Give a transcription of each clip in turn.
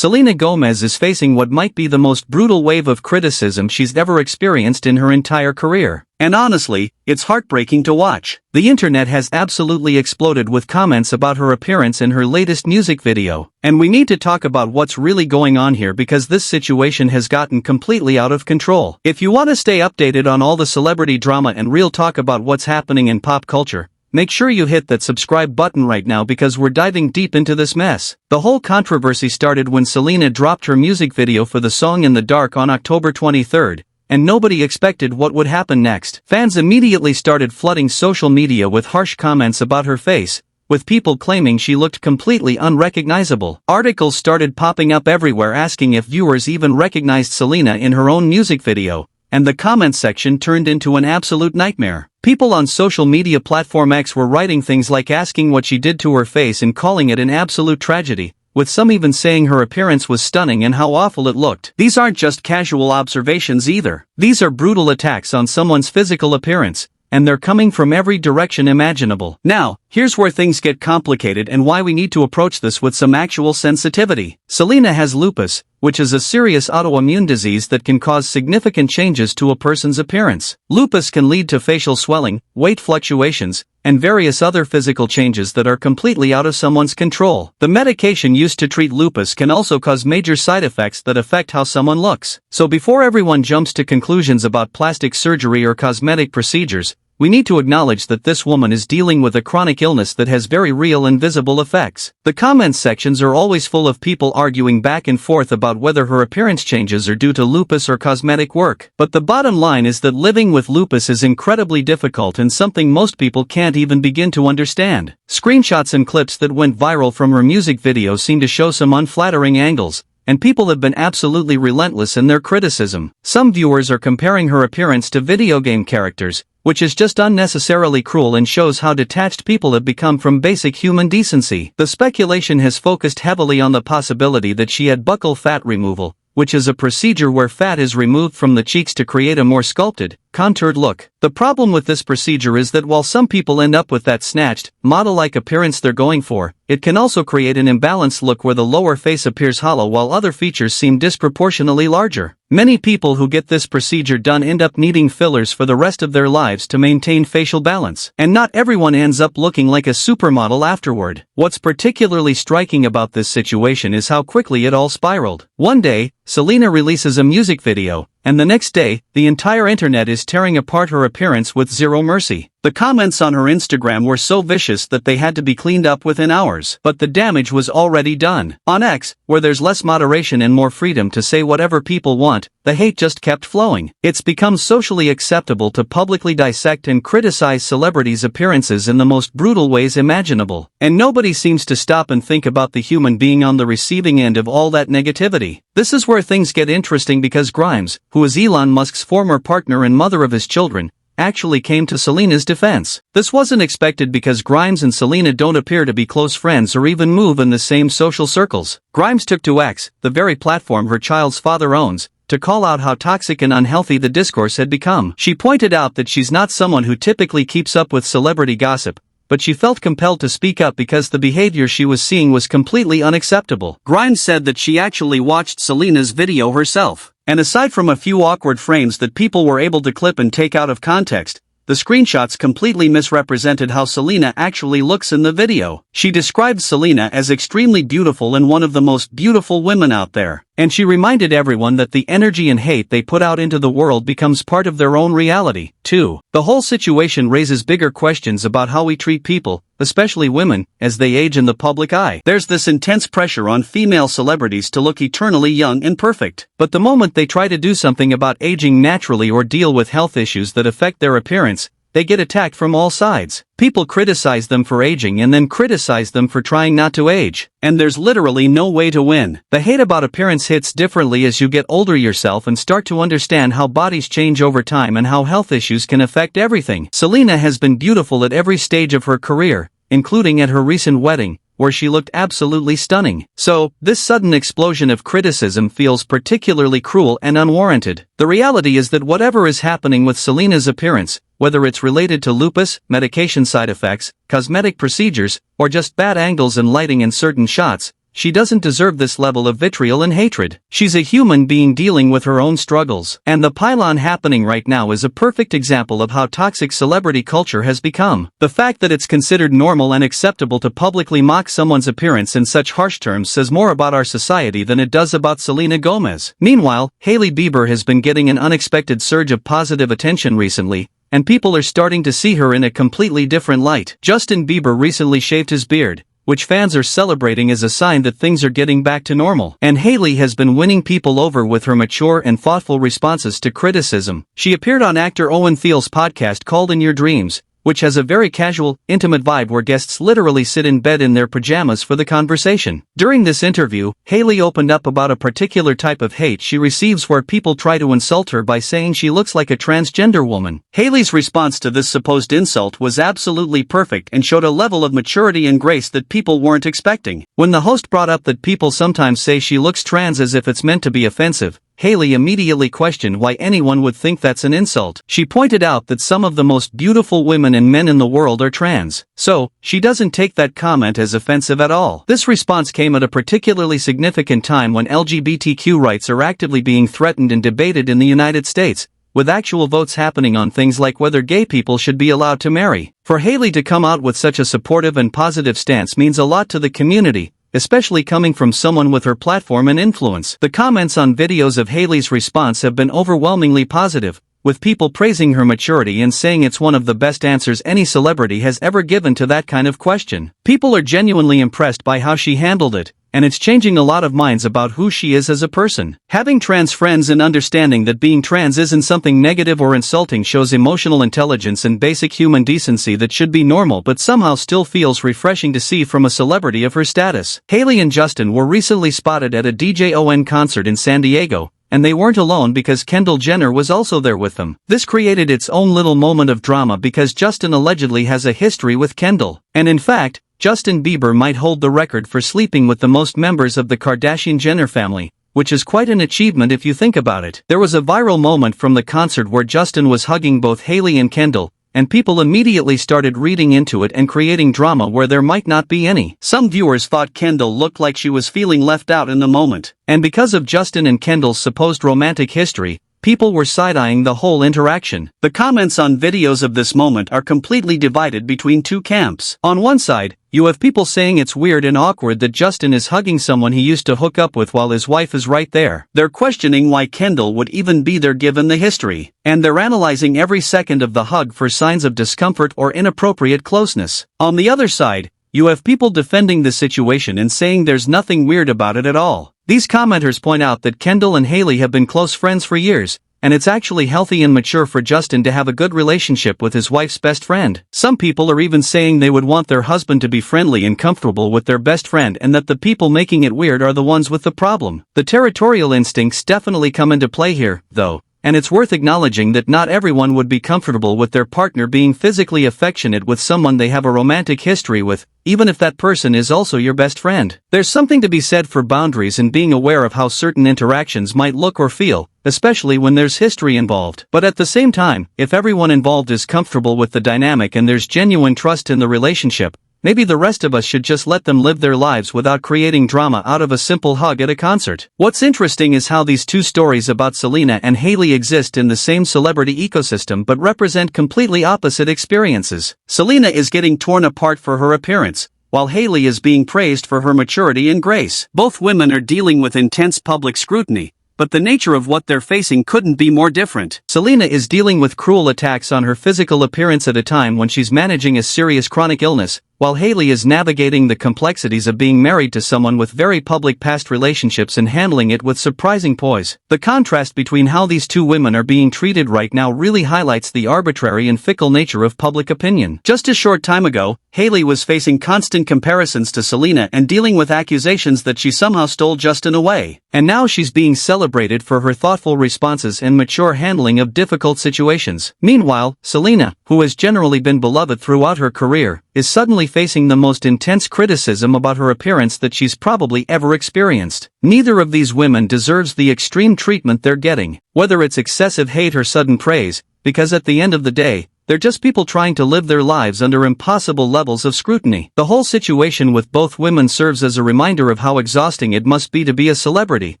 Selena Gomez is facing what might be the most brutal wave of criticism she's ever experienced in her entire career. And honestly, it's heartbreaking to watch. The internet has absolutely exploded with comments about her appearance in her latest music video. And we need to talk about what's really going on here because this situation has gotten completely out of control. If you want to stay updated on all the celebrity drama and real talk about what's happening in pop culture, make sure you hit that subscribe button right now because we're diving deep into this mess. The whole controversy started when Selena dropped her music video for the song In the Dark on October 23rd. And nobody expected what would happen next. Fans immediately started flooding social media with harsh comments about her face, with people claiming she looked completely unrecognizable. Articles started popping up everywhere asking if viewers even recognized Selena in her own music video, and the comment section turned into an absolute nightmare. People on social media platform X were writing things like asking what she did to her face and calling it an absolute tragedy, with some even saying her appearance was stunning and how awful it looked. These aren't just casual observations either. These are brutal attacks on someone's physical appearance, and they're coming from every direction imaginable. Now, here's where things get complicated and why we need to approach this with some actual sensitivity. Selena has lupus, which is a serious autoimmune disease that can cause significant changes to a person's appearance. Lupus can lead to facial swelling, weight fluctuations, and various other physical changes that are completely out of someone's control. The medication used to treat lupus can also cause major side effects that affect how someone looks. So before everyone jumps to conclusions about plastic surgery or cosmetic procedures, we need to acknowledge that this woman is dealing with a chronic illness that has very real and visible effects. The comments sections are always full of people arguing back and forth about whether her appearance changes are due to lupus or cosmetic work. But the bottom line is that living with lupus is incredibly difficult and something most people can't even begin to understand. Screenshots and clips that went viral from her music video seem to show some unflattering angles, and people have been absolutely relentless in their criticism. Some viewers are comparing her appearance to video game characters, which is just unnecessarily cruel and shows how detached people have become from basic human decency. The speculation has focused heavily on the possibility that she had buccal fat removal, which is a procedure where fat is removed from the cheeks to create a more sculpted, contoured look. The problem with this procedure is that while some people end up with that snatched, model-like appearance they're going for, it can also create an imbalanced look where the lower face appears hollow while other features seem disproportionately larger. Many people who get this procedure done end up needing fillers for the rest of their lives to maintain facial balance. And not everyone ends up looking like a supermodel afterward. What's particularly striking about this situation is how quickly it all spiraled. One day, Selena releases a music video, and the next day, the entire internet is tearing apart her appearance with zero mercy. The comments on her Instagram were so vicious that they had to be cleaned up within hours. But the damage was already done. On X, where there's less moderation and more freedom to say whatever people want, the hate just kept flowing. It's become socially acceptable to publicly dissect and criticize celebrities' appearances in the most brutal ways imaginable. And nobody seems to stop and think about the human being on the receiving end of all that negativity. This is where things get interesting because Grimes, who is Elon Musk's former partner and mother of his children, actually came to Selena's defense. This wasn't expected because Grimes and Selena don't appear to be close friends or even move in the same social circles. Grimes took to X, the very platform her child's father owns, to call out how toxic and unhealthy the discourse had become. She pointed out that she's not someone who typically keeps up with celebrity gossip, but she felt compelled to speak up because the behavior she was seeing was completely unacceptable. Grimes said that she actually watched Selena's video herself. And aside from a few awkward frames that people were able to clip and take out of context, the screenshots completely misrepresented how Selena actually looks in the video. She described Selena as extremely beautiful and one of the most beautiful women out there. And she reminded everyone that the energy and hate they put out into the world becomes part of their own reality, too. The whole situation raises bigger questions about how we treat people, especially women, as they age in the public eye. There's this intense pressure on female celebrities to look eternally young and perfect. But the moment they try to do something about aging naturally or deal with health issues that affect their appearance, they get attacked from all sides. People criticize them for aging and then criticize them for trying not to age. And there's literally no way to win. The hate about appearance hits differently as you get older yourself and start to understand how bodies change over time and how health issues can affect everything. Selena has been beautiful at every stage of her career, including at her recent wedding, where she looked absolutely stunning. So, this sudden explosion of criticism feels particularly cruel and unwarranted. The reality is that whatever is happening with Selena's appearance, whether it's related to lupus, medication side effects, cosmetic procedures, or just bad angles and lighting in certain shots, she doesn't deserve this level of vitriol and hatred. She's a human being dealing with her own struggles. And the pylon happening right now is a perfect example of how toxic celebrity culture has become. The fact that it's considered normal and acceptable to publicly mock someone's appearance in such harsh terms says more about our society than it does about Selena Gomez. Meanwhile, Hailey Bieber has been getting an unexpected surge of positive attention recently, and people are starting to see her in a completely different light. Justin Bieber recently shaved his beard, which fans are celebrating as a sign that things are getting back to normal. And Hailey has been winning people over with her mature and thoughtful responses to criticism. She appeared on actor Owen Thiel's podcast called In Your Dreams, which has a very casual, intimate vibe where guests literally sit in bed in their pajamas for the conversation. During this interview, Hailey opened up about a particular type of hate she receives where people try to insult her by saying she looks like a transgender woman. Hailey's response to this supposed insult was absolutely perfect and showed a level of maturity and grace that people weren't expecting. When the host brought up that people sometimes say she looks trans as if it's meant to be offensive, Hailey immediately questioned why anyone would think that's an insult. She pointed out that some of the most beautiful women and men in the world are trans, so she doesn't take that comment as offensive at all. This response came at a particularly significant time when LGBTQ rights are actively being threatened and debated in the United States, with actual votes happening on things like whether gay people should be allowed to marry. For Hailey to come out with such a supportive and positive stance means a lot to the community, especially coming from someone with her platform and influence. The comments on videos of Hailey's response have been overwhelmingly positive, with people praising her maturity and saying it's one of the best answers any celebrity has ever given to that kind of question. People are genuinely impressed by how she handled it, and it's changing a lot of minds about who she is as a person. Having trans friends and understanding that being trans isn't something negative or insulting shows emotional intelligence and basic human decency that should be normal but somehow still feels refreshing to see from a celebrity of her status. Hailey and Justin were recently spotted at a DJON concert in San Diego, and they weren't alone because Kendall Jenner was also there with them. This created its own little moment of drama because Justin allegedly has a history with Kendall, and in fact, Justin Bieber might hold the record for sleeping with the most members of the Kardashian-Jenner family, which is quite an achievement if you think about it. There was a viral moment from the concert where Justin was hugging both Hailey and Kendall, and people immediately started reading into it and creating drama where there might not be any. Some viewers thought Kendall looked like she was feeling left out in the moment, and because of Justin and Kendall's supposed romantic history, people were side-eyeing the whole interaction. The comments on videos of this moment are completely divided between two camps. On one side, you have people saying it's weird and awkward that Justin is hugging someone he used to hook up with while his wife is right there. They're questioning why Kendall would even be there given the history, and they're analyzing every second of the hug for signs of discomfort or inappropriate closeness. On the other side, you have people defending the situation and saying there's nothing weird about it at all. These commenters point out that Kendall and Hailey have been close friends for years, and it's actually healthy and mature for Justin to have a good relationship with his wife's best friend. Some people are even saying they would want their husband to be friendly and comfortable with their best friend and that the people making it weird are the ones with the problem. The territorial instincts definitely come into play here, though, and it's worth acknowledging that not everyone would be comfortable with their partner being physically affectionate with someone they have a romantic history with, even if that person is also your best friend. There's something to be said for boundaries and being aware of how certain interactions might look or feel, especially when there's history involved. But at the same time, if everyone involved is comfortable with the dynamic and there's genuine trust in the relationship, maybe the rest of us should just let them live their lives without creating drama out of a simple hug at a concert. What's interesting is how these two stories about Selena and Hailey exist in the same celebrity ecosystem but represent completely opposite experiences. Selena is getting torn apart for her appearance, while Hailey is being praised for her maturity and grace. Both women are dealing with intense public scrutiny, but the nature of what they're facing couldn't be more different. Selena is dealing with cruel attacks on her physical appearance at a time when she's managing a serious chronic illness, while Hailey is navigating the complexities of being married to someone with very public past relationships and handling it with surprising poise. The contrast between how these two women are being treated right now really highlights the arbitrary and fickle nature of public opinion. Just a short time ago, Hailey was facing constant comparisons to Selena and dealing with accusations that she somehow stole Justin away. And now she's being celebrated for her thoughtful responses and mature handling of difficult situations. Meanwhile, Selena, who has generally been beloved throughout her career, is suddenly facing the most intense criticism about her appearance that she's probably ever experienced. Neither of these women deserves the extreme treatment they're getting, whether it's excessive hate or sudden praise, because at the end of the day, they're just people trying to live their lives under impossible levels of scrutiny. The whole situation with both women serves as a reminder of how exhausting it must be to be a celebrity,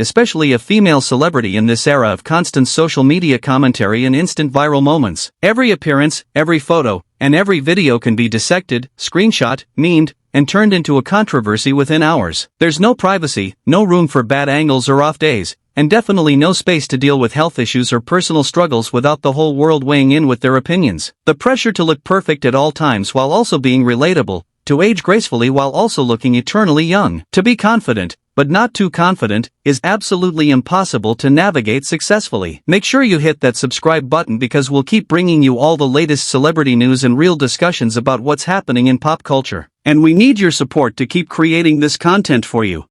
especially a female celebrity in this era of constant social media commentary and instant viral moments. Every appearance, every photo, and every video can be dissected, screenshot, memed, and turned into a controversy within hours. There's no privacy, no room for bad angles or off days, and definitely no space to deal with health issues or personal struggles without the whole world weighing in with their opinions. The pressure to look perfect at all times while also being relatable, to age gracefully while also looking eternally young, to be confident, but not too confident, is absolutely impossible to navigate successfully. Make sure you hit that subscribe button because we'll keep bringing you all the latest celebrity news and real discussions about what's happening in pop culture. And we need your support to keep creating this content for you.